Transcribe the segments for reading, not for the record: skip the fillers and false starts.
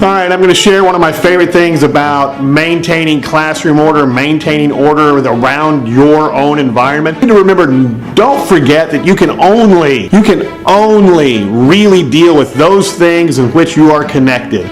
All right, I'm going to share one of my favorite things about maintaining classroom order, maintaining order around your own environment. You need to remember, don't forget that you can only really deal with those things in which you are connected.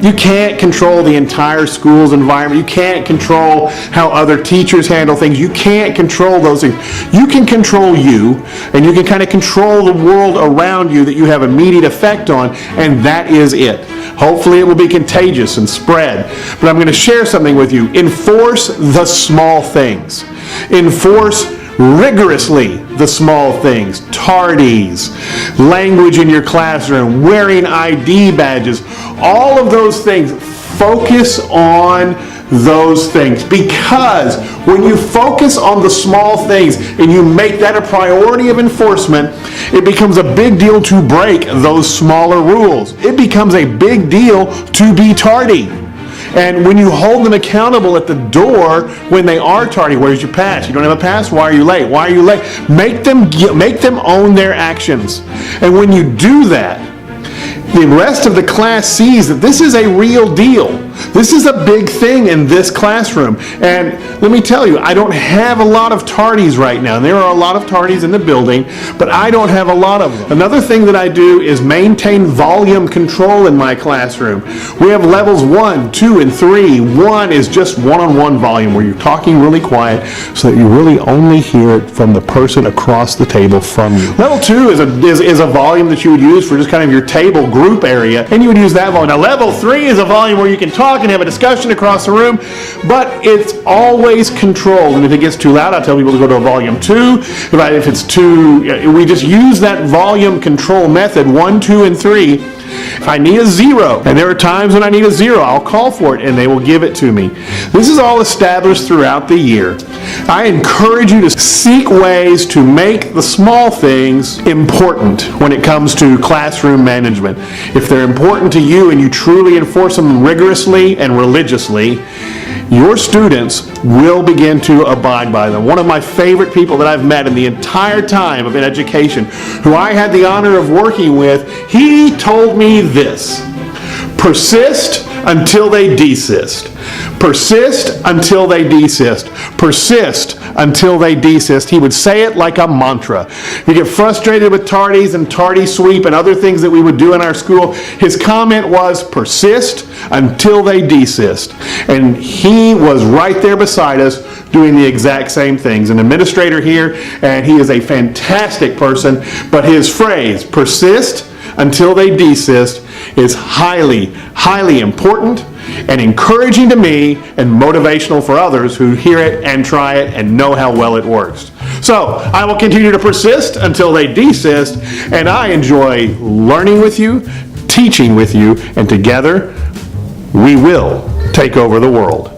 You can't control the entire school's environment. You can't control how other teachers handle things. You can't control those things. You can control you, and you can kind of control the world around you that you have immediate effect on, and that is it. Hopefully it will be contagious and spread. But I'm going to share something with you. Enforce the small things. Enforce rigorously the small things. Tardies, language in your classroom, wearing ID badges, all of those things. Focus on those things, because when you focus on the small things and you make that a priority of enforcement, it becomes a big deal to break those smaller rules. It becomes a big deal to be tardy. And when you hold them accountable at the door when they are tardy, where's your pass? You don't have a pass? Why are you late? Why are you late? Make them own their actions. And when you do that, the rest of the class sees that this is a real deal. This is a big thing in this classroom. And let me tell you, I don't have a lot of tardies right now. There are a lot of tardies in the building, but I don't have a lot of them. Another thing that I do is maintain volume control in my classroom. We have levels 1, 2, and 3. 1 is just one-on-one volume, where you're talking really quiet so that you really only hear it from the person across the table from you. Level 2 is a volume that you would use for just kind of your table group area, and you would use that volume. Now, level 3 is a volume where you can talk and have a discussion across the room, but it's always controlled. And if it gets too loud, I tell people to go to a volume 2. If it's too, we just use that volume control method, 1, 2, and 3. If I need a 0, and there are times when I need a 0, I'll call for it and they will give it to me. This is all established throughout the year. I encourage you to seek ways to make the small things important when it comes to classroom management. If they're important to you and you truly enforce them rigorously and religiously, your students will begin to abide by them. One of my favorite people that I've met in the entire time of education, who I had the honor of working with, he told me this: persist until they desist. Persist until they desist. Persist until they desist. He would say it like a mantra. You get frustrated with tardies and tardy sweep and other things that we would do in our school. His comment was, persist until they desist. And he was right there beside us doing the exact same things. An administrator here, and he is a fantastic person, but his phrase, persist until they desist, is highly, highly important and encouraging to me and motivational for others who hear it and try it and know how well it works. So I will continue to persist until they desist, and I enjoy learning with you, teaching with you, and together we will take over the world.